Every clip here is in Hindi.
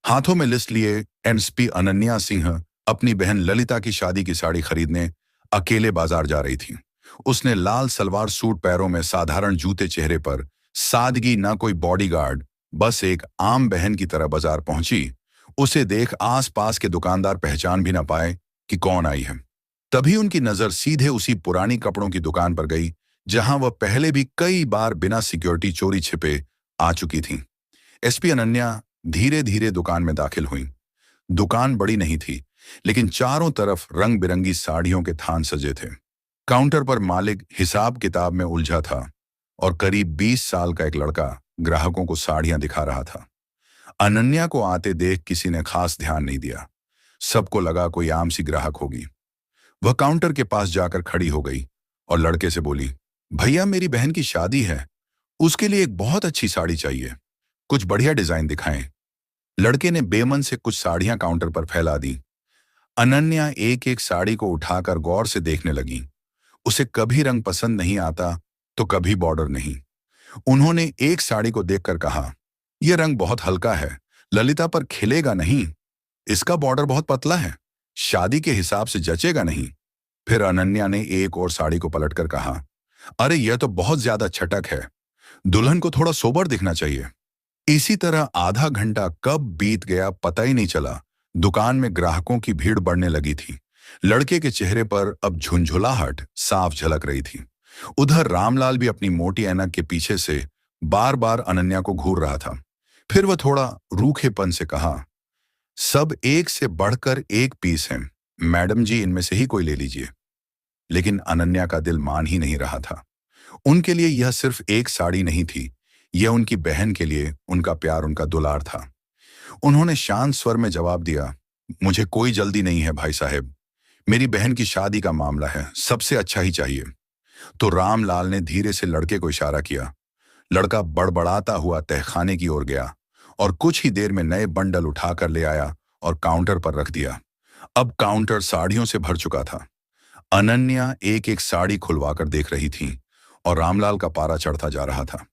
हाथों में लिस्ट लिए एसपी अनन्या सिंह अपनी बहन ललिता की शादी की साड़ी खरीदने अकेले बाजार जा रही थी। उसने लाल सलवार सूट, पैरों में साधारण जूते, चेहरे पर सादगी, ना कोई बॉडीगार्ड, बस एक आम बहन की तरह बाजार पहुंची। उसे देख आसपास के दुकानदार पहचान भी ना पाए कि कौन आई है। तभी उनकी नजर सीधे उसी पुरानी कपड़ों की दुकान पर गई जहां वह पहले भी कई बार बिना सिक्योरिटी चोरी छिपे आ चुकी थी। एसपी अनन्या धीरे धीरे दुकान में दाखिल हुई। दुकान बड़ी नहीं थी, लेकिन चारों तरफ रंग बिरंगी साड़ियों के थान सजे थे। काउंटर पर मालिक हिसाब किताब में उलझा था और करीब 20 साल का एक लड़का ग्राहकों को साड़ियां दिखा रहा था। अनन्या को आते देख किसी ने खास ध्यान नहीं दिया। सबको लगा कोई आम सी ग्राहक होगी। वह काउंटर के पास जाकर खड़ी हो गई और लड़के से बोली, भैया मेरी बहन की शादी है, उसके लिए एक बहुत अच्छी साड़ी चाहिए, कुछ बढ़िया डिजाइन दिखाएं। लड़के ने बेमन से कुछ साड़ियां काउंटर पर फैला दी। अनन्या एक एक साड़ी को उठाकर गौर से देखने लगी। उसे कभी रंग पसंद नहीं आता तो कभी बॉर्डर नहीं। उन्होंने एक साड़ी को देखकर कहा, यह रंग बहुत हल्का है, ललिता पर खिलेगा नहीं। इसका बॉर्डर बहुत पतला है, शादी के हिसाब से जचेगा नहीं। फिर अनन्या ने एक और साड़ी को पलटकर कहा, अरे यह तो बहुत ज्यादा छटक है, दुल्हन को थोड़ा सोबर दिखना चाहिए। इसी तरह आधा घंटा कब बीत गया पता ही नहीं चला। दुकान में ग्राहकों की भीड़ बढ़ने लगी थी। लड़के के चेहरे पर अब झुंझुलाहट साफ झलक रही थी। उधर रामलाल भी अपनी मोटी ऐनक के पीछे से बार बार अनन्या को घूर रहा था। फिर वह थोड़ा रूखेपन से कहा, सब एक से बढ़कर एक पीस हैं, मैडम जी इनमें से ही कोई ले लीजिए। लेकिन अनन्या का दिल मान ही नहीं रहा था। उनके लिए यह सिर्फ एक साड़ी नहीं थी, यह उनकी बहन के लिए उनका प्यार, उनका दुलार था। उन्होंने शांत स्वर में जवाब दिया, मुझे कोई जल्दी नहीं है भाई साहब, मेरी बहन की शादी का मामला है, सबसे अच्छा ही चाहिए। तो रामलाल ने धीरे से लड़के को इशारा किया। लड़का बड़बड़ाता हुआ तहखाने की ओर गया और कुछ ही देर में नए बंडल उठाकर ले आया और काउंटर पर रख दिया। अब काउंटर साड़ियों से भर चुका था। अनन्या एक एक साड़ी खुलवाकर देख रही थी और रामलाल का पारा चढ़ता जा रहा था।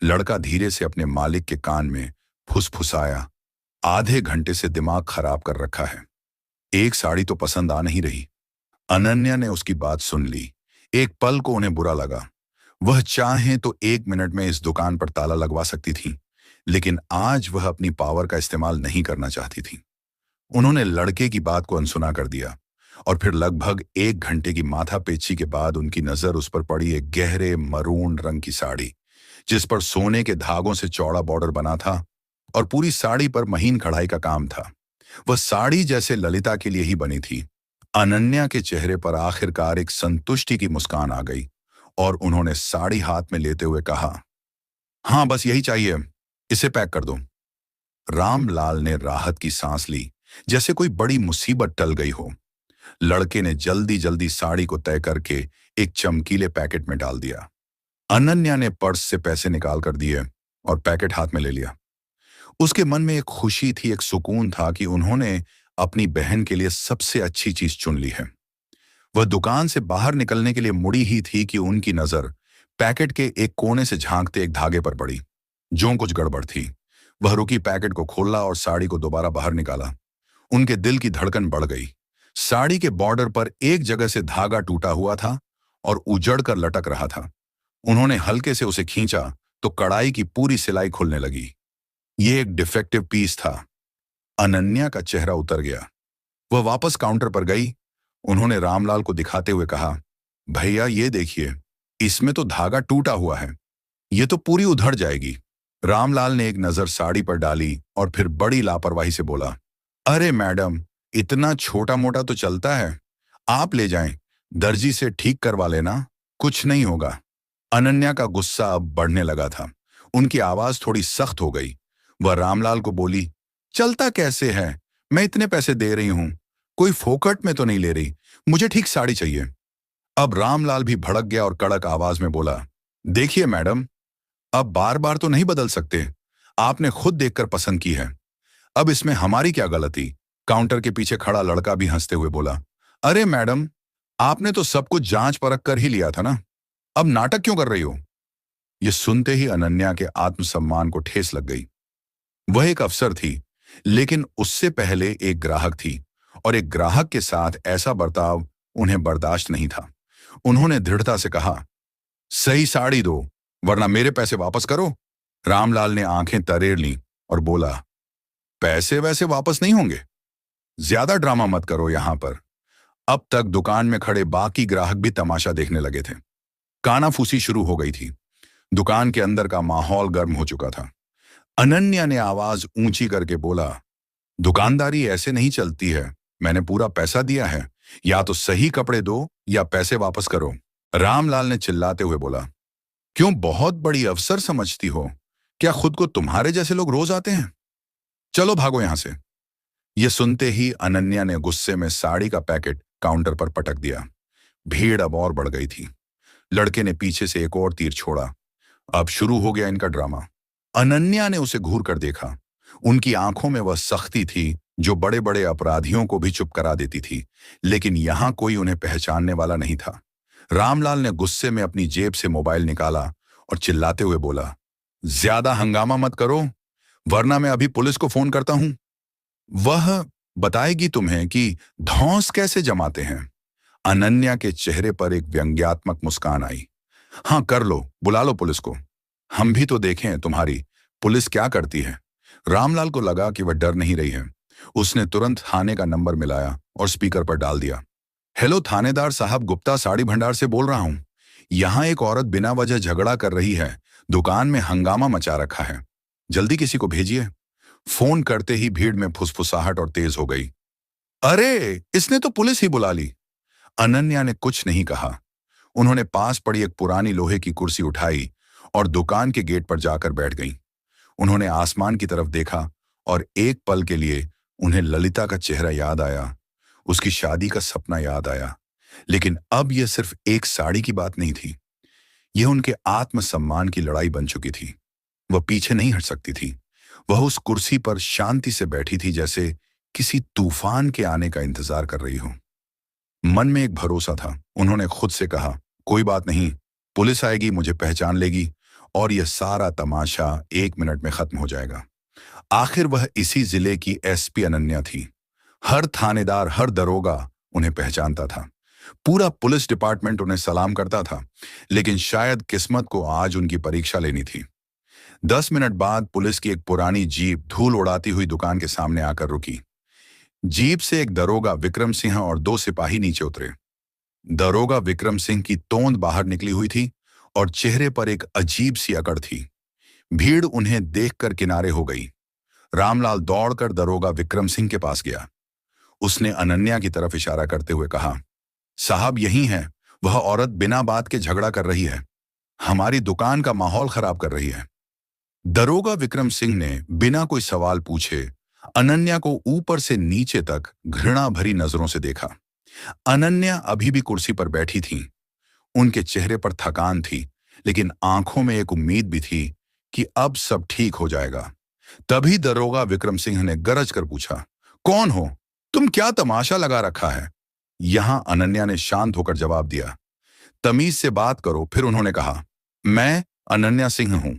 लड़का धीरे से अपने मालिक के कान में फुसफुसाया, आधे घंटे से दिमाग खराब कर रखा है, एक साड़ी तो पसंद आ नहीं रही। अनन्या ने उसकी बात सुन ली। एक पल को उन्हें बुरा लगा। वह चाहे तो 1 मिनट में इस दुकान पर ताला लगवा सकती थी, लेकिन आज वह अपनी पावर का इस्तेमाल नहीं करना चाहती थी। उन्होंने लड़के की बात को अनसुना कर दिया और फिर लगभग 1 घंटे की माथापेची के बाद उनकी नजर उस पर पड़ी, एक गहरे मरून रंग की साड़ी जिस पर सोने के धागों से चौड़ा बॉर्डर बना था और पूरी साड़ी पर महीन कढ़ाई का काम था। वह साड़ी जैसे ललिता के लिए ही बनी थी। अनन्या के चेहरे पर आखिरकार एक संतुष्टि की मुस्कान आ गई और उन्होंने साड़ी हाथ में लेते हुए कहा, हाँ बस यही चाहिए, इसे पैक कर दो। रामलाल ने राहत की सांस ली, जैसे कोई बड़ी मुसीबत टल गई हो। लड़के ने जल्दी जल्दी साड़ी को तय करके एक चमकीले पैकेट में डाल दिया। अनन्या ने पर्स से पैसे निकाल कर दिए और पैकेट हाथ में ले लिया। उसके मन में एक खुशी थी, एक सुकून था कि उन्होंने अपनी बहन के लिए सबसे अच्छी चीज चुन ली है। वह दुकान से बाहर निकलने के लिए मुड़ी ही थी कि उनकी नजर पैकेट के एक कोने से झांकते एक धागे पर पड़ी। जो कुछ गड़बड़ थी। वह रुकी, पैकेट को खोला और साड़ी को दोबारा बाहर निकाला। उनके दिल की धड़कन बढ़ गई। साड़ी के बॉर्डर पर एक जगह से धागा टूटा हुआ था और उजड़ कर लटक रहा था। उन्होंने हल्के से उसे खींचा तो कढ़ाई की पूरी सिलाई खुलने लगी। यह एक डिफेक्टिव पीस था। अनन्या का चेहरा उतर गया। वह वापस काउंटर पर गई। उन्होंने रामलाल को दिखाते हुए कहा, भैया ये देखिए, इसमें तो धागा टूटा हुआ है, ये तो पूरी उधड़ जाएगी। रामलाल ने एक नजर साड़ी पर डाली और फिर बड़ी लापरवाही से बोला, अरे मैडम, इतना छोटा मोटा तो चलता है, आप ले जाएं, दर्जी से ठीक करवा लेना, कुछ नहीं होगा। अनन्या का गुस्सा अब बढ़ने लगा था। उनकी आवाज थोड़ी सख्त हो गई। वह रामलाल को बोली, चलता कैसे है, मैं इतने पैसे दे रही हूं, कोई फोकट में तो नहीं ले रही, मुझे ठीक साड़ी चाहिए। अब रामलाल भी भड़क गया और कड़क आवाज में बोला, देखिए मैडम, अब बार बार तो नहीं बदल सकते, आपने खुद देखकर पसंद की है, अब इसमें हमारी क्या गलती। काउंटर के पीछे खड़ा लड़का भी हंसते हुए बोला, अरे मैडम, आपने तो सब कुछ जांच परख कर ही लिया था ना, अब नाटक क्यों कर रही हो। यह सुनते ही अनन्या के आत्मसम्मान को ठेस लग गई। वह एक अफसर थी, लेकिन उससे पहले एक ग्राहक थी और एक ग्राहक के साथ ऐसा बर्ताव उन्हें बर्दाश्त नहीं था। उन्होंने दृढ़ता से कहा, सही साड़ी दो वरना मेरे पैसे वापस करो। रामलाल ने आंखें तरेर लीं और बोला, पैसे वैसे वापस नहीं होंगे, ज्यादा ड्रामा मत करो यहां पर। अब तक दुकान में खड़े बाकी ग्राहक भी तमाशा देखने लगे थे। कानाफूसी शुरू हो गई थी। दुकान के अंदर का माहौल गर्म हो चुका था। अनन्या ने आवाज ऊंची करके बोला, दुकानदारी ऐसे नहीं चलती है। मैंने पूरा पैसा दिया है, या तो सही कपड़े दो या पैसे वापस करो। रामलाल ने चिल्लाते हुए बोला, क्यों बहुत बड़ी अफसर समझती हो? क्या खुद को तुम्हारे जैसे लोग रोज आते हैं? चलो भागो यहां से। यह सुनते ही अनन्या ने गुस्से में साड़ी का पैकेट काउंटर पर पटक दिया। भीड़ अब और बढ़ गई थी। लड़के ने पीछे से एक और तीर छोड़ा। अब शुरू हो गया इनका ड्रामा। अनन्या ने उसे घूर कर देखा। उनकी आंखों में वह सख्ती थी जो बड़े बड़े अपराधियों को भी चुप करा देती थी, लेकिन यहां कोई उन्हें पहचानने वाला नहीं था। रामलाल ने गुस्से में अपनी जेब से मोबाइल निकाला और चिल्लाते हुए बोला, ज्यादा हंगामा मत करो वरना मैं अभी पुलिस को फोन करता हूं। वह बताएगी तुम्हें कि धौंस कैसे जमाते हैं। अनन्या के चेहरे पर एक व्यंग्यात्मक मुस्कान आई। हाँ कर लो, बुला लो पुलिस को। हम भी तो देखें तुम्हारी पुलिस क्या करती है। रामलाल को लगा कि वह डर नहीं रही है। उसने तुरंत थाने का नंबर मिलाया और स्पीकर पर डाल दिया। हेलो थानेदार साहब, गुप्ता साड़ी भंडार से बोल रहा हूं। यहां एक औरत बिना वजह झगड़ा कर रही है। दुकान में हंगामा मचा रखा है। जल्दी किसी को भेजिए। फोन करते ही भीड़ में फुसफुसाहट और तेज हो गई। अरे इसने तो पुलिस ही बुला ली। अनन्या ने कुछ नहीं कहा। उन्होंने पास पड़ी एक पुरानी लोहे की कुर्सी उठाई और दुकान के गेट पर जाकर बैठ गईं। उन्होंने आसमान की तरफ देखा और एक पल के लिए उन्हें ललिता का चेहरा याद आया, उसकी शादी का सपना याद आया। लेकिन अब यह सिर्फ एक साड़ी की बात नहीं थी, यह उनके आत्मसम्मान की लड़ाई बन चुकी थी। वह पीछे नहीं हट सकती थी। वह उस कुर्सी पर शांति से बैठी थी जैसे किसी तूफान के आने का इंतजार कर रही हो। मन में एक भरोसा था। उन्होंने खुद से कहा, कोई बात नहीं, पुलिस आएगी, मुझे पहचान लेगी और यह सारा तमाशा 1 मिनट में खत्म हो जाएगा। आखिर वह इसी जिले की एसपी अनन्या थी। हर थानेदार, हर दरोगा उन्हें पहचानता था। पूरा पुलिस डिपार्टमेंट उन्हें सलाम करता था। लेकिन शायद किस्मत को आज उनकी परीक्षा लेनी थी। 10 मिनट बाद पुलिस की एक पुरानी जीप धूल उड़ाती हुई दुकान के सामने आकर रुकी। जीप से एक दरोगा विक्रम सिंह और 2 सिपाही नीचे उतरे। दरोगा विक्रम सिंह की तोंद बाहर निकली हुई थी और चेहरे पर एक अजीब सी अकड़ थी। भीड़ उन्हें देखकर किनारे हो गई। रामलाल दौड़कर दरोगा विक्रम सिंह के पास गया। उसने अनन्या की तरफ इशारा करते हुए कहा, साहब यही है, वह औरत बिना बात के झगड़ा कर रही है, हमारी दुकान का माहौल खराब कर रही है। दरोगा विक्रम सिंह ने बिना कोई सवाल पूछे अनन्या को ऊपर से नीचे तक घृणा भरी नजरों से देखा। अनन्या अभी भी कुर्सी पर बैठी थी। उनके चेहरे पर थकान थी, लेकिन आंखों में एक उम्मीद भी थी कि अब सब ठीक हो जाएगा। तभी दरोगा विक्रम सिंह ने गरज कर पूछा, कौन हो तुम, क्या तमाशा लगा रखा है? यहां अनन्या ने शांत होकर जवाब दिया, तमीज से बात करो। फिर उन्होंने कहा, मैं अनन्या सिंह हूं।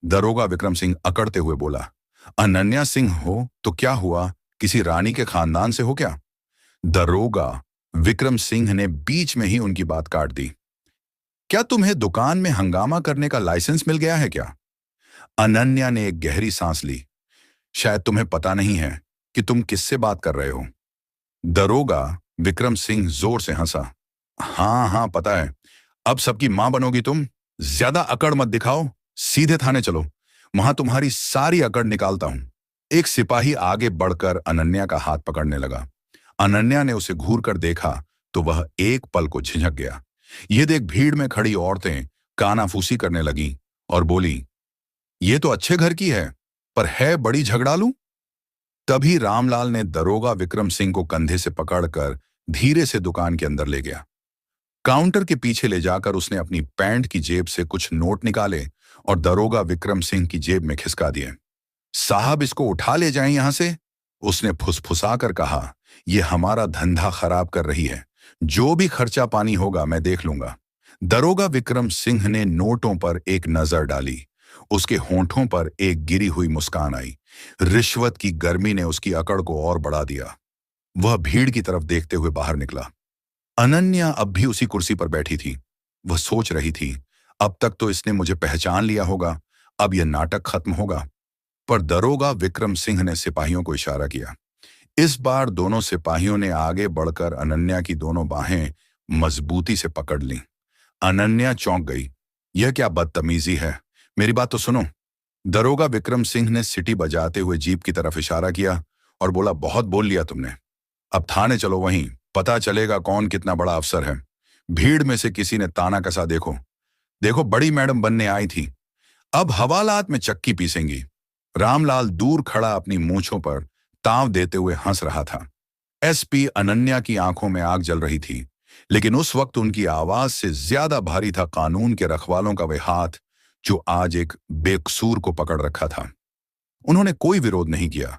दरोगा विक्रम सिंह अकड़ते हुए बोला, अनन्या सिंह हो तो क्या हुआ, किसी रानी के खानदान से हो क्या? दरोगा विक्रम सिंह ने बीच में ही उनकी बात काट दी। क्या तुम्हें दुकान में हंगामा करने का लाइसेंस मिल गया है क्या? अनन्या ने एक गहरी सांस ली। शायद तुम्हें पता नहीं है कि तुम किससे बात कर रहे हो। दरोगा विक्रम सिंह जोर से हंसा। हाँ हाँ पता है, अब सबकी मां बनोगी तुम। ज्यादा अकड़ मत दिखाओ, सीधे थाने चलो, वहां तुम्हारी सारी अकड़ निकालता हूं। एक सिपाही आगे बढ़कर अनन्या का हाथ पकड़ने लगा। अनन्या ने उसे घूर कर देखा तो वह एक पल को झिझक गया। यह देख भीड़ में खड़ी औरतें कानाफूसी करने लगीं और बोली, ये तो अच्छे घर की है, पर है बड़ी झगड़ालू। तभी रामलाल ने दरोगा विक्रम सिंह को कंधे से पकड़कर धीरे से दुकान के अंदर ले गया। काउंटर के पीछे ले जाकर उसने अपनी पैंट की जेब से कुछ नोट निकाले और दरोगा विक्रम सिंह की जेब में खिसका दिए। साहब इसको उठा ले जाएं यहां से, उसने फुसफुसाकर कहा, यह हमारा धंधा खराब कर रही है, जो भी खर्चा पानी होगा मैं देख लूंगा। दरोगा विक्रम सिंह ने नोटों पर एक नजर डाली। उसके होंठों पर एक गिरी हुई मुस्कान आई। रिश्वत की गर्मी ने उसकी अकड़ को और बढ़ा दिया। वह भीड़ की तरफ देखते हुए बाहर निकला। अनन्या अब भी उसी कुर्सी पर बैठी थी। वह सोच रही थी, अब तक तो इसने मुझे पहचान लिया होगा, अब यह नाटक खत्म होगा। पर दरोगा विक्रम सिंह ने सिपाहियों को इशारा किया। इस बार दोनों सिपाहियों ने आगे बढ़कर अनन्या की दोनों बाहें मजबूती से पकड़ लीं। अनन्या चौंक गई। यह क्या बदतमीजी है? मेरी बात तो सुनो। दरोगा विक्रम सिंह ने सीटी बजाते हुए जीप की तरफ इशारा किया और बोला, बहुत बोल लिया तुमने। अब थाने चलो, वहीं पता चलेगा कौन कितना बड़ा अफसर है। भीड़ में से किसी ने ताना कसा, देखो देखो बड़ी मैडम बनने आई थी, अब हवालात में चक्की पीसेंगी। रामलाल दूर खड़ा अपनी मूंछों पर ताव देते हुए हंस रहा था। एसपी अनन्या की आंखों में आग जल रही थी, लेकिन उस वक्त उनकी आवाज से ज्यादा भारी था कानून के रखवालों का वे हाथ जो आज एक बेकसूर को पकड़ रखा था। उन्होंने कोई विरोध नहीं किया।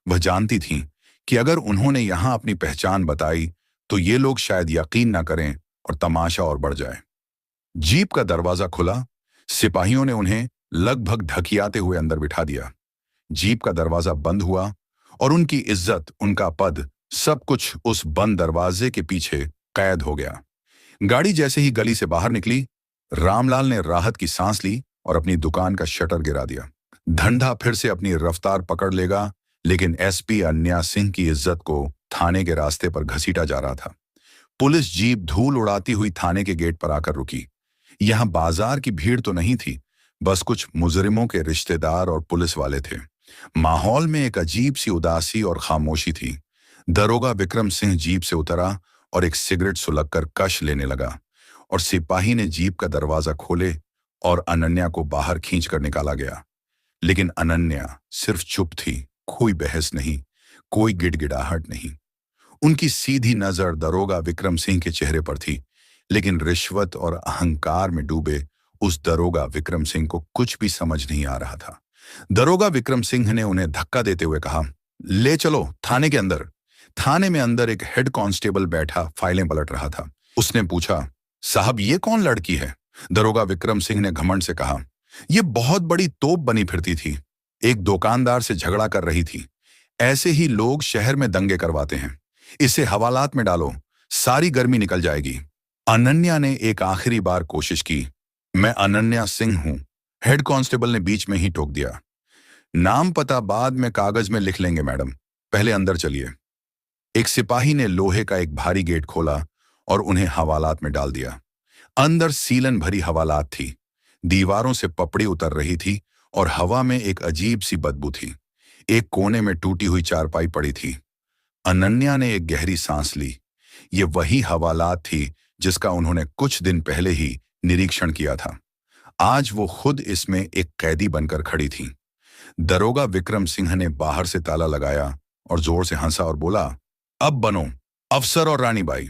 वह जानती थीं कि अगर उन्होंने यहां अपनी पहचान बताई तो ये लोग शायद यकीन ना करें और तमाशा और बढ़ जाए। जीप का दरवाजा खुला। सिपाहियों ने उन्हें लगभग ढकियाते हुए अंदर बिठा दिया। जीप का दरवाजा बंद हुआ और उनकी इज्जत, उनका पद, सब कुछ उस बंद दरवाजे के पीछे कैद हो गया। गाड़ी जैसे ही गली से बाहर निकली, रामलाल ने राहत की सांस ली और अपनी दुकान का शटर गिरा दिया। धंधा फिर से अपनी रफ्तार पकड़ लेगा, लेकिन एसपी अन्या सिंह की इज्जत को थाने के रास्ते पर घसीटा जा रहा था। पुलिस जीप धूल उड़ाती हुई थाने के गेट पर आकर रुकी। यहां बाजार की भीड़ तो नहीं थी, बस कुछ मुजरिमों के रिश्तेदार और पुलिस वाले थे। माहौल में एक अजीब सी उदासी और खामोशी थी। दरोगा विक्रम सिंह जीप से उतरा और एक सिगरेट सुलगकर कश लेने लगा और सिपाही ने जीप का दरवाजा खोले और अनन्या को बाहर खींचकर निकाला गया। लेकिन अनन्या सिर्फ चुप थी, कोई बहस नहीं, कोई गिड़गिड़ाहट नहीं। उनकी सीधी नजर दरोगा विक्रम सिंह के चेहरे पर थी, लेकिन रिश्वत और अहंकार में डूबे उस दरोगा विक्रम सिंह को कुछ भी समझ नहीं आ रहा था। दरोगा विक्रम सिंह ने उन्हें धक्का देते हुए कहा, ले चलो थाने के अंदर। थाने में अंदर एक हेड कांस्टेबल बैठा फाइलें पलट रहा था। उसने पूछा, साहब ये कौन लड़की है? दरोगा विक्रम सिंह ने घमंड से कहा, यह बहुत बड़ी तोप बनी फिरती थी, एक दुकानदार से झगड़ा कर रही थी। ऐसे ही लोग शहर में दंगे करवाते हैं। इसे हवालात में डालो, सारी गर्मी निकल जाएगी। अनन्या ने एक आखिरी बार कोशिश की। मैं अनन्या सिंह हूं, हेड कांस्टेबल ने बीच में ही टोक दिया। नाम पता बाद में कागज में लिख लेंगे मैडम, पहले अंदर चलिए। एक सिपाही ने लोहे का एक भारी गेट खोला और उन्हें हवालात में डाल दिया। अंदर सीलन भरी हवालात थी, दीवारों से पपड़ी उतर रही थी और हवा में एक अजीब सी बदबू थी। एक कोने में टूटी हुई चारपाई पड़ी थी। अनन्या ने एक गहरी सांस ली। ये वही हवालात थी जिसका उन्होंने कुछ दिन पहले ही निरीक्षण किया था। आज वो खुद इसमें एक कैदी बनकर खड़ी थी। दरोगा विक्रम सिंह ने बाहर से ताला लगाया और जोर से हंसा और बोला, अब बनो अफसर और रानी बाई।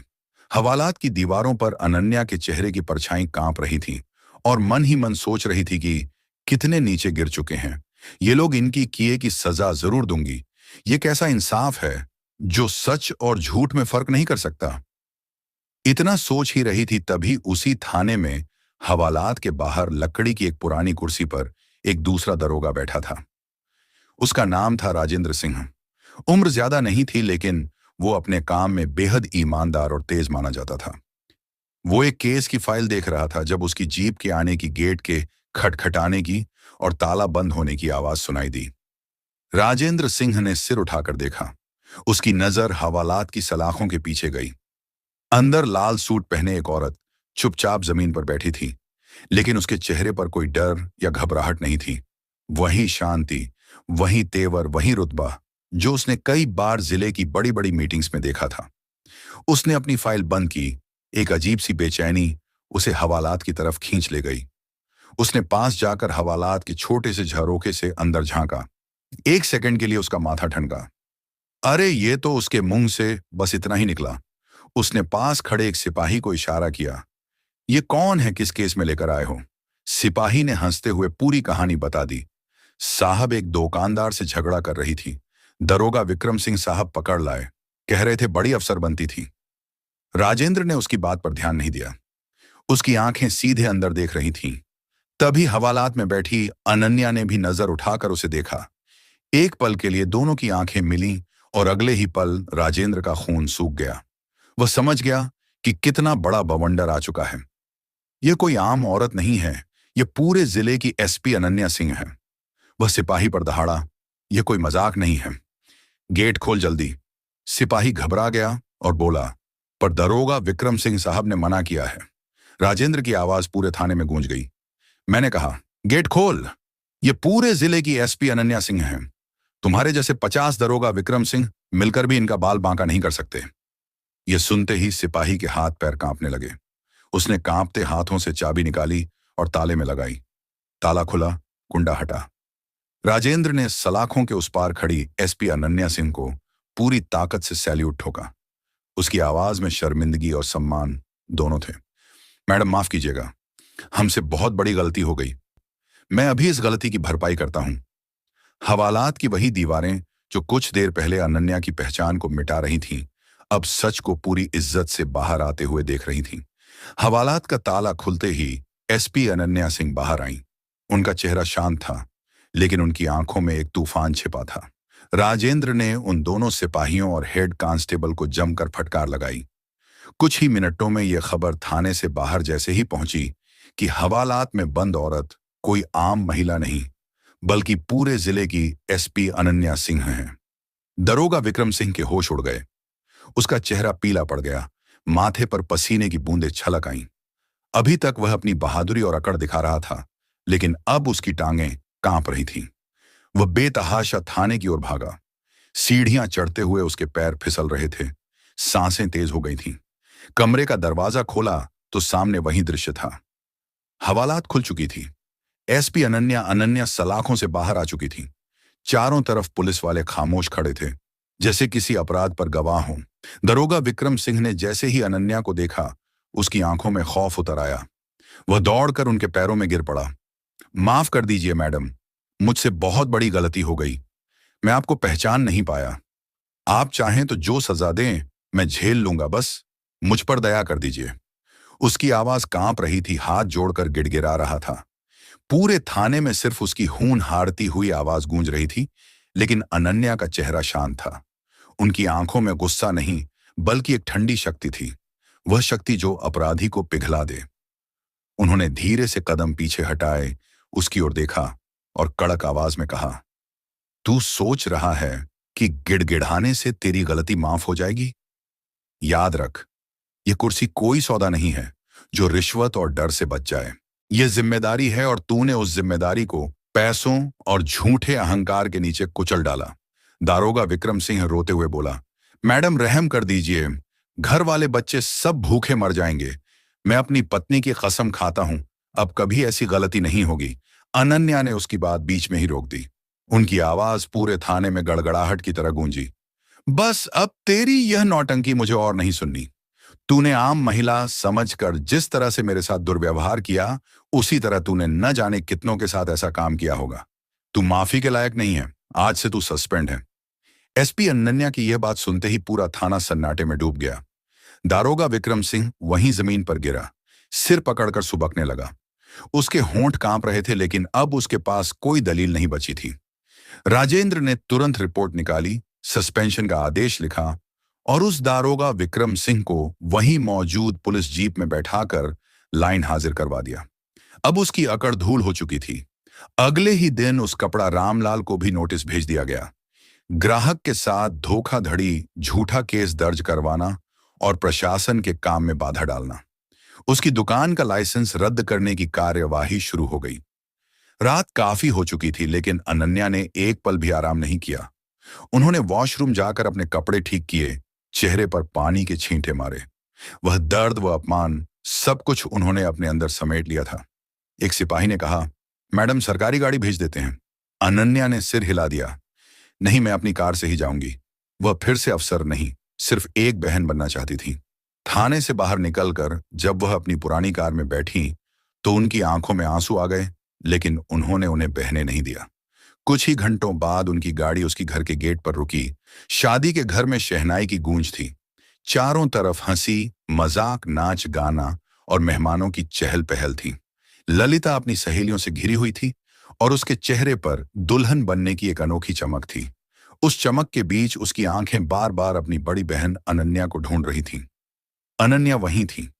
हवालात की दीवारों पर अनन्या के चेहरे की परछाई कांप रही थी और मन ही मन सोच रही थी कि कितने नीचे गिर चुके हैं ये लोग, इनकी किए की सजा जरूर दूंगी। ये कैसा इंसाफ है जो सच और झूठ में फर्क नहीं कर सकता। इतना सोच ही रही थी तभी उसी थाने में हवालात के बाहर लकड़ी की एक पुरानी कुर्सी पर एक दूसरा दरोगा बैठा था। उसका नाम था राजेंद्र सिंह। उम्र ज्यादा नहीं थी, लेकिन वो अपने काम में बेहद ईमानदार और तेज माना जाता था। वो एक केस की फाइल देख रहा था जब उसकी जीप के आने की, गेट के खटखटाने की और ताला बंद होने की आवाज सुनाई दी। राजेंद्र सिंह ने सिर उठाकर देखा। उसकी नजर हवालात की सलाखों के पीछे गई। अंदर लाल सूट पहने एक औरत चुपचाप जमीन पर बैठी थी, लेकिन उसके चेहरे पर कोई डर या घबराहट नहीं थी। वही शांति, वही तेवर, वही रुतबा जो उसने कई बार जिले की बड़ी बड़ी मीटिंग्स में देखा था। उसने अपनी फाइल बंद की। एक अजीब सी बेचैनी उसे हवालात की तरफ खींच ले गई। उसने पास जाकर हवालात के छोटे से झरोखे से अंदर झांका। एक सेकंड के लिए उसका माथा ठनका। अरे ये तो उसके मुंह से बस इतना ही निकला। उसने पास खड़े एक सिपाही को इशारा किया। ये कौन है, किस केस में लेकर आए हो? सिपाही ने हंसते हुए पूरी कहानी बता दी। साहब एक दुकानदार से झगड़ा कर रही थी, दरोगा विक्रम सिंह साहब पकड़ लाए, कह रहे थे बड़ी अफसर बनती थी। राजेंद्र ने उसकी बात पर ध्यान नहीं दिया। उसकी आंखें सीधे अंदर देख रही थीं। तभी हवालात में बैठी अनन्या ने भी नजर उठाकर उसे देखा। एक पल के लिए दोनों की आंखें मिलीं और अगले ही पल राजेंद्र का खून सूख गया। वह समझ गया कि कितना बड़ा बवंडर आ चुका है। यह कोई आम औरत नहीं है, यह पूरे जिले की एसपी अनन्या सिंह है। वह सिपाही पर दहाड़ा, यह कोई मजाक नहीं है। गेट खोल जल्दी। सिपाही घबरा गया और बोला, पर दरोगा विक्रम सिंह साहब ने मना किया है। राजेंद्र की आवाज पूरे थाने में गूंज गई। मैंने कहा, गेट खोल। यह पूरे जिले की एसपी अनन्या सिंह है। तुम्हारे जैसे 50 दरोगा विक्रम सिंह मिलकर भी इनका बाल बांका नहीं कर सकते। यह सुनते ही सिपाही के हाथ पैर कांपने लगे। उसने कांपते हाथों से चाबी निकाली और ताले में लगाई। ताला खुला, कुंडा हटा। राजेंद्र ने सलाखों के उस पार खड़ी एसपी अनन्या सिंह को पूरी ताकत से सैल्यूट ठोका। उसकी आवाज में शर्मिंदगी और सम्मान दोनों थे। मैडम, माफ कीजिएगा, हमसे बहुत बड़ी गलती हो गई। मैं अभी इस गलती की भरपाई करता हूं। हवालात की वही दीवारें जो कुछ देर पहले अनन्या की पहचान को मिटा रही थीं, अब सच को पूरी इज्जत से बाहर आते हुए देख रही थीं। हवालात का ताला खुलते ही एसपी अनन्या सिंह बाहर आईं। उनका चेहरा शांत था, लेकिन उनकी आंखों में एक तूफान छिपा था। राजेंद्र ने उन दोनों सिपाहियों और हेड कांस्टेबल को जमकर फटकार लगाई। कुछ ही मिनटों में यह खबर थाने से बाहर जैसे ही पहुंची कि हवालात में बंद औरत कोई आम महिला नहीं, बल्कि पूरे जिले की एसपी अनन्या सिंह है। दरोगा विक्रम सिंह के होश उड़ गए। उसका चेहरा पीला पड़ गया, माथे पर पसीने की बूंदें छलक आईं। अभी तक वह अपनी बहादुरी और अकड़ दिखा रहा था, लेकिन अब उसकी टांगें कांप रही थीं। वह बेतहाशा थाने की ओर भागा। सीढ़ियां चढ़ते हुए उसके पैर फिसल रहे थे। सांसें तेज हो गई थीं। कमरे का दरवाजा खोला तो सामने वही दृश्य था। हवालात खुल चुकी थी। एसपी अनन्या सलाखों से बाहर आ चुकी थी। चारों तरफ पुलिस वाले खामोश खड़े थे, जैसे किसी अपराध पर गवाह हों। दरोगा विक्रम सिंह ने जैसे ही अनन्या को देखा, उसकी आंखों में खौफ उतर आया। वह दौड़कर उनके पैरों में गिर पड़ा। माफ कर दीजिए मैडम, मुझसे बहुत बड़ी गलती हो गई। मैं आपको पहचान नहीं पाया। आप चाहें तो जो सजा दें मैं झेल लूंगा, बस मुझ पर दया कर दीजिए। उसकी आवाज कांप रही थी, हाथ जोड़कर गिड़गिड़ा रहा था। पूरे थाने में सिर्फ उसकी खून हारती हुई आवाज गूंज रही थी, लेकिन अनन्या का चेहरा शांत था। उनकी आंखों में गुस्सा नहीं, बल्कि एक ठंडी शक्ति थी, वह शक्ति जो अपराधी को पिघला दे। उन्होंने धीरे से कदम पीछे हटाए, उसकी ओर देखा और कड़क आवाज में कहा, तू सोच रहा है कि गिड़गिड़ाने से तेरी गलती माफ हो जाएगी? याद रख, यह कुर्सी कोई सौदा नहीं है जो रिश्वत और डर से बच जाए। यह जिम्मेदारी है और तूने उस जिम्मेदारी को पैसों और झूठे अहंकार के नीचे कुचल डाला। दारोगा विक्रम सिंह रोते हुए बोला, मैडम रहम कर दीजिए, घर वाले बच्चे सब भूखे मर जाएंगे। मैं अपनी पत्नी की कसम खाता हूं, अब कभी ऐसी गलती नहीं होगी। अनन्या ने उसकी बात बीच में ही रोक दी। उनकी आवाज पूरे थाने में गड़गड़ाहट की तरह गूंजी। बस अब तेरी यह नौटंकी मुझे और नहीं सुननी। तूने आम महिला समझकर जिस तरह से मेरे साथ दुर्व्यवहार किया, उसी तरह तूने न जाने कितनों के साथ ऐसा काम किया होगा। तू माफी के लायक नहीं है। आज से तू सस्पेंड है। एसपी अनन्या की यह बात सुनते ही पूरा थाना सन्नाटे में डूब गया। दारोगा विक्रम सिंह वहीं जमीन पर गिरा, सिर पकड़कर सुबकने लगा। उसके होंठ कांप रहे थे, लेकिन अब उसके पास कोई दलील नहीं बची थी। राजेंद्र ने तुरंत रिपोर्ट निकाली, सस्पेंशन का आदेश लिखा और उस दारोगा विक्रम सिंह को वहीं मौजूद पुलिस जीप में बैठाकर लाइन हाजिर करवा दिया। अब उसकी अकड़ धूल हो चुकी थी। अगले ही दिन उस कपड़ा रामलाल को भी नोटिस भेज दिया गया। ग्राहक के साथ धोखाधड़ी, झूठा केस दर्ज करवाना और प्रशासन के काम में बाधा डालना। उसकी दुकान का लाइसेंस रद्द करने की कार्यवाही शुरू हो गई। रात काफी हो चुकी थी, लेकिन अनन्या ने एक पल भी आराम नहीं किया। उन्होंने वॉशरूम जाकर अपने कपड़े ठीक किए, चेहरे पर पानी के छींटे मारे। वह दर्द व अपमान सब कुछ उन्होंने अपने अंदर समेट लिया था। एक सिपाही ने कहा, मैडम सरकारी गाड़ी भेज देते हैं। अनन्या ने सिर हिला दिया, नहीं, मैं अपनी कार से ही जाऊंगी। वह फिर से अफसर नहीं, सिर्फ एक बहन बनना चाहती थी। थाने से बाहर निकलकर जब वह अपनी पुरानी कार में बैठी तो उनकी आंखों में आंसू आ गए, लेकिन उन्होंने उन्हें बहने नहीं दिया। कुछ ही घंटों बाद उनकी गाड़ी उसकी घर के गेट पर रुकी। शादी के घर में शहनाई की गूंज थी। चारों तरफ हंसी, मजाक, नाच गाना और मेहमानों की चहल पहल थी। ललिता अपनी सहेलियों से घिरी हुई थी। और उसके चेहरे पर दुल्हन बनने की एक अनोखी चमक थी। उस चमक के बीच उसकी आंखें बार बार अपनी बड़ी बहन अनन्या को ढूंढ रही थीं। अनन्या वहीं थी,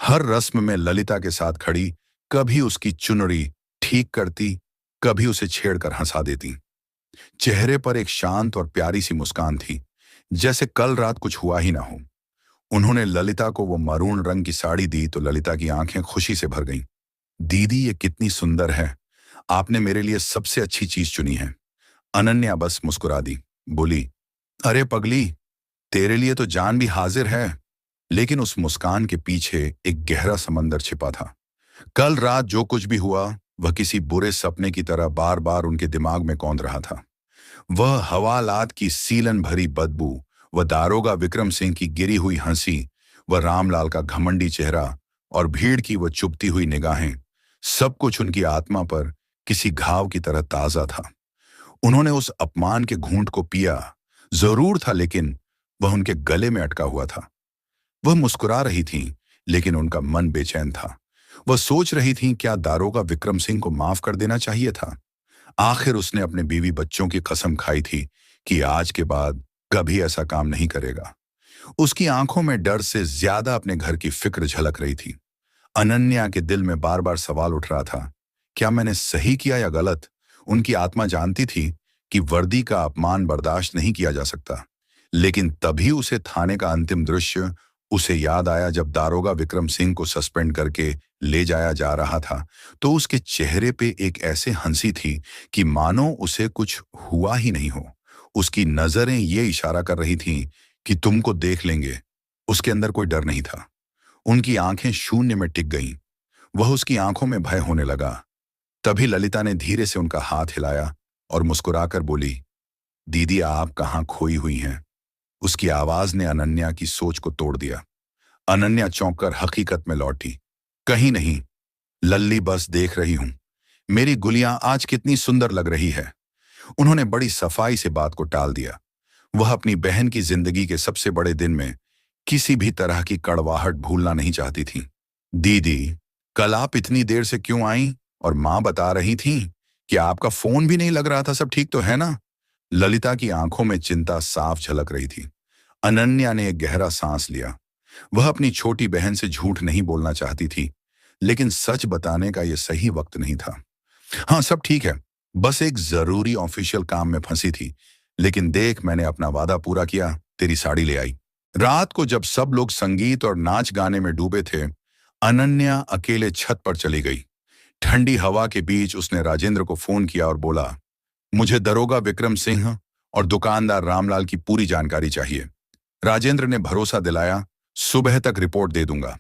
हर रस्म में ललिता के साथ खड़ी, कभी उसकी चुनरी ठीक करती, कभी उसे छेड़कर हंसा देती। चेहरे पर एक शांत और प्यारी सी मुस्कान थी, जैसे कल रात कुछ हुआ ही ना हो। उन्होंने ललिता को वो मरून रंग की साड़ी दी तो ललिता की आंखें खुशी से भर गईं। दीदी, ये कितनी सुंदर है, आपने मेरे लिए सबसे अच्छी चीज चुनी है। अनन्या बस मुस्कुरा दी, बोली, अरे पगली, तेरे लिए तो जान भी हाजिर है। लेकिन उस मुस्कान के पीछे एक गहरा समंदर छिपा था। कल रात जो कुछ भी हुआ, वह किसी बुरे सपने की तरह बार बार उनके दिमाग में कौंध रहा था। वह हवालात की सीलन भरी बदबू, वह दारोगा विक्रम सिंह की गिरी हुई हंसी, वह रामलाल का घमंडी चेहरा और भीड़ की वह चुभती हुई निगाहें, सब कुछ उनकी आत्मा पर किसी घाव की तरह ताजा था। उन्होंने उस अपमान के घूंट को पिया जरूर था, लेकिन वह उनके गले में अटका हुआ था। वह मुस्कुरा रही थीं, लेकिन उनका मन बेचैन था। वह सोच रही थीं, क्या दारोगा विक्रम सिंह को माफ कर देना चाहिए था। आखिर उसने अपने बीवी बच्चों की कसम खाई थी कि आज के बाद कभी ऐसा काम नहीं करेगा। उसकी आंखों में डर से ज्यादा अपने घर की फिक्र झलक रही थी। अनन्या के दिल में बार बार सवाल उठ रहा था, क्या मैंने सही किया या गलत। उनकी आत्मा जानती थी कि वर्दी का अपमान बर्दाश्त नहीं किया जा सकता, लेकिन तभी उसे थाने का अंतिम दृश्य उसे याद आया जब दारोगा विक्रम सिंह को सस्पेंड करके ले जाया जा रहा था। तो उसके चेहरे पे एक ऐसे हंसी थी कि मानो उसे कुछ हुआ ही नहीं हो। उसकी नजरें ये इशारा कर रही थीं कि तुमको देख लेंगे। उसके अंदर कोई डर नहीं था। उनकी आंखें शून्य में टिक गईं। वह उसकी आंखों में भय होने लगा। तभी ललिता ने धीरे से उनका हाथ हिलाया और मुस्कुराकर बोली, दीदी, आप कहाँ खोई हुई हैं। उसकी आवाज ने अनन्या की सोच को तोड़ दिया। अनन्या चौंक कर हकीकत में लौटी। कहीं नहीं लल्ली, बस देख रही हूं, मेरी गुलियां आज कितनी सुंदर लग रही है। उन्होंने बड़ी सफाई से बात को टाल दिया। वह अपनी बहन की जिंदगी के सबसे बड़े दिन में किसी भी तरह की कड़वाहट भूलना नहीं चाहती थी। दीदी, कल आप इतनी देर से क्यों आई, और मां बता रही थी कि आपका फोन भी नहीं लग रहा था, सब ठीक तो है ना। ललिता की आंखों में चिंता साफ झलक रही थी। अनन्या ने एक गहरा सांस लिया। वह अपनी छोटी बहन से झूठ नहीं बोलना चाहती थी, लेकिन सच बताने का यह सही वक्त नहीं था। हाँ, सब ठीक है, बस एक जरूरी ऑफिशियल काम में फंसी थी। लेकिन देख, मैंने अपना वादा पूरा किया, तेरी साड़ी ले आई। रात को जब सब लोग संगीत और नाच गाने में डूबे थे, अनन्या अकेले छत पर चली गई। ठंडी हवा के बीच उसने राजेंद्र को फोन किया और बोला, मुझे दरोगा विक्रम सिंह और दुकानदार रामलाल की पूरी जानकारी चाहिए। राजेंद्र ने भरोसा दिलाया, सुबह तक रिपोर्ट दे दूंगा।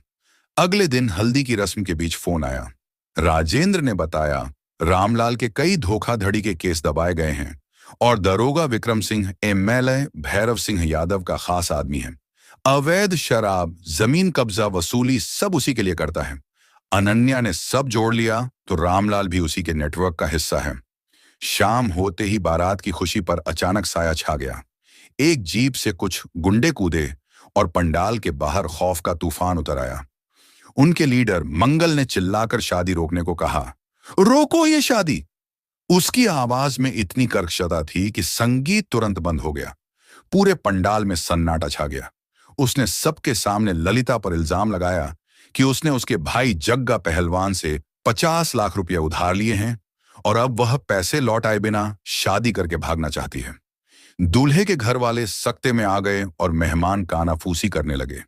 अगले दिन हल्दी की रस्म के बीच फोन आया। राजेंद्र ने बताया, रामलाल के कई धोखाधड़ी के केस दबाए गए हैं और दरोगा विक्रम सिंह एमएलए भैरव सिंह यादव का खास आदमी है। अवैध शराब, जमीन कब्जा, वसूली सब उसी के लिए करता है। अनन्या ने सब जोड़ लिया तो रामलाल भी उसी के नेटवर्क का हिस्सा है। शाम होते ही बारात की खुशी पर अचानक साया छा गया। एक जीप से कुछ गुंडे कूदे और पंडाल के बाहर खौफ का तूफान उतर आया। उनके लीडर मंगल ने चिल्लाकर शादी रोकने को कहा, रोको ये शादी। उसकी आवाज में इतनी कर्कशता थी कि संगीत तुरंत बंद हो गया। पूरे पंडाल में सन्नाटा छा गया। उसने सबके सामने ललिता पर इल्जाम लगाया कि उसने उसके भाई जग्गा पहलवान से 50 लाख रुपए उधार लिए हैं और अब वह पैसे लौट आए बिना शादी करके भागना चाहती है। दूल्हे के घर वाले सख्ते में आ गए और मेहमान कानाफूसी करने लगे।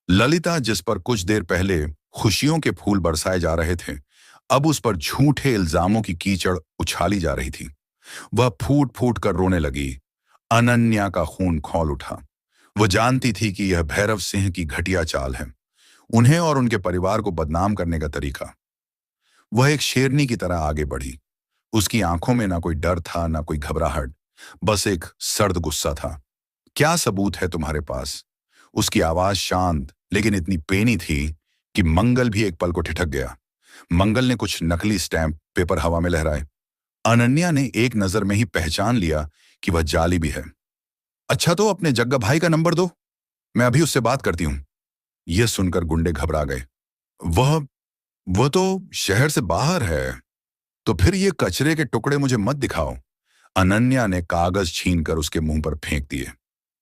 ललिता, जिस पर कुछ देर पहले खुशियों के फूल बरसाए जा रहे थे, अब उस पर झूठे इल्जामों की कीचड़ उछाली जा रही थी। वह फूट फूट कर रोने लगी। अनन्या का खून खौल उठा। वह जानती थी कि यह भैरव सिंह की घटिया चाल है, उन्हें और उनके परिवार को बदनाम करने का तरीका। वह एक शेरनी की तरह आगे बढ़ी। उसकी आंखों में ना कोई डर था, ना कोई घबराहट, बस एक सर्द गुस्सा था। क्या सबूत है तुम्हारे पास? उसकी आवाज शांत लेकिन इतनी पेनी थी कि मंगल भी एक पल को ठिठक गया। मंगल ने कुछ नकली स्टैंप पेपर हवा में लहराए। अनन्या ने एक नजर में ही पहचान लिया कि वह जाली भी है। अच्छा, तो अपने जग्गा भाई का नंबर दो, मैं अभी उससे बात करती हूं। यह सुनकर गुंडे घबरा गए। वह तो शहर से बाहर है। तो फिर ये कचरे के टुकड़े मुझे मत दिखाओ। अनन्या ने कागज छीनकर उसके मुंह पर फेंक दिए।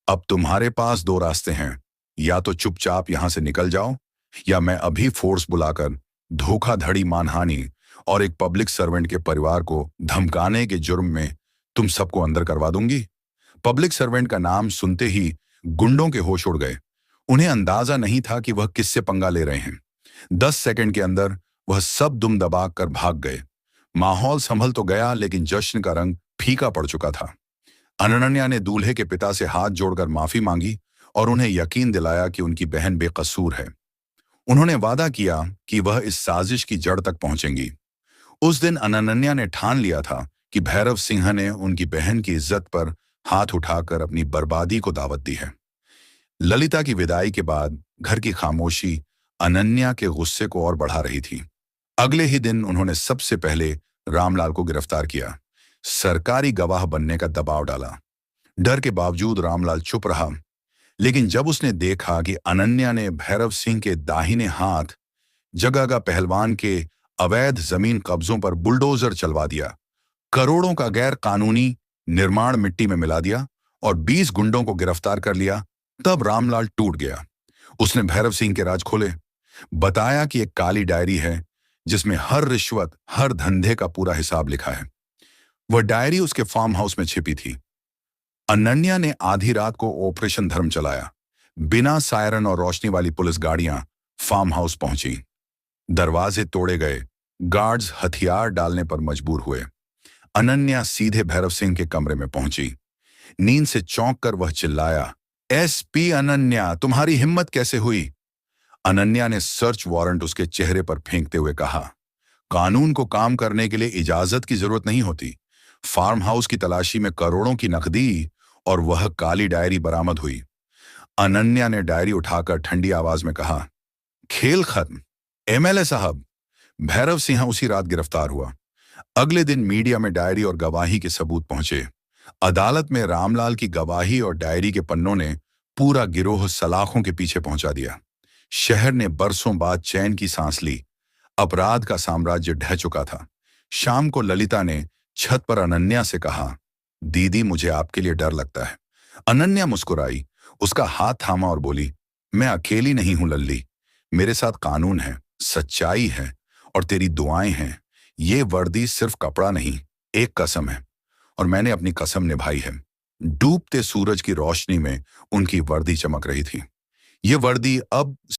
अब तुम्हारे पास दो रास्ते हैं, या तो चुपचाप यहां से निकल जाओ, या मैं अभी फोर्स बुलाकर धोखाधड़ी, मानहानि और एक पब्लिक सर्वेंट के परिवार को धमकाने के जुर्म में तुम सबको अंदर करवा दूंगी। पब्लिक सर्वेंट का नाम सुनते ही गुंडों के होश उड़ गए। उन्हें अंदाजा नहीं था कि वह किससे पंगा ले रहे हैं। 10 सेकंड के अंदर वह सब दुम दबा कर भाग गए। माहौल संभल तो गया, लेकिन जश्न का रंग फीका पड़ चुका था। अनन्या ने दूल्हे के पिता से हाथ जोड़कर माफी मांगी और उन्हें यकीन दिलाया कि उनकी बहन बेकसूर है। उन्होंने वादा किया कि वह इस साजिश की जड़ तक पहुंचेंगी। उस दिन अनन्या ने ठान लिया था कि भैरव सिंह ने उनकी बहन की इज्जत पर हाथ उठाकर अपनी बर्बादी को दावत दी है। ललिता की विदाई के बाद घर की खामोशी अनन्या के गुस्से को और बढ़ा रही थी। अगले ही दिन उन्होंने सबसे पहले रामलाल को गिरफ्तार किया, सरकारी गवाह बनने का दबाव डाला। डर के बावजूद रामलाल चुप रहा, लेकिन जब उसने देखा कि अनन्या ने भैरव सिंह के दाहिने हाथ जगह पहलवान के अवैध जमीन कब्जों पर बुलडोजर चलवा दिया, करोड़ों का गैर कानूनी निर्माण मिट्टी में मिला दिया और 20 गुंडों को गिरफ्तार कर लिया, तब रामलाल टूट गया। उसने भैरव सिंह के राज खोले, बताया कि एक काली डायरी है जिसमें हर रिश्वत, हर धंधे का पूरा हिसाब लिखा है। वह डायरी उसके फार्म हाउस में छिपी थी। अनन्या ने आधी रात को ऑपरेशन धर्म चलाया। बिना सायरन और रोशनी वाली पुलिस गाड़ियां फार्म हाउस पहुंची। दरवाजे तोड़े गए, गार्ड्स हथियार डालने पर मजबूर हुए। अनन्या सीधे भैरव सिंह के कमरे में पहुंची। नींद से चौंक कर वह चिल्लाया, एसपी अनन्या, तुम्हारी हिम्मत कैसे हुई? अनन्या ने सर्च वारंट उसके चेहरे पर फेंकते हुए कहा, कानून को काम करने के लिए इजाजत की जरूरत नहीं होती। फार्म हाउस की तलाशी में करोड़ों की नकदी और वह काली डायरी बरामद हुई। अनन्या ने डायरी उठाकर ठंडी आवाज में कहा, खेल खत्म। एमएलए साहब, भैरव सिंह उसी रात गिरफ्तार हुआ। अगले दिन मीडिया में डायरी और गवाही के सबूत पहुंचे। अदालत में रामलाल की गवाही और डायरी के पन्नों ने पूरा गिरोह सलाखों के पीछे पहुंचा दिया। शहर ने बरसों बाद चैन की सांस ली। अपराध का साम्राज्य ढह चुका था। शाम को ललिता ने छत पर अनन्या से कहा, दीदी, मुझे आपके लिए डर लगता है। अनन्या मुस्कुराई, उसका हाथ थामा और बोली, मैं अकेली नहीं हूं लल्ली, मेरे साथ कानून है, सच्चाई है और तेरी दुआएं हैं। ये वर्दी सिर्फ कपड़ा नहीं, एक कसम है, और मैंने अपनी कसम निभाई है। डूबते सूरज की रोशनी में उनकी वर्दी चमक रही थी। ये वर्दी अब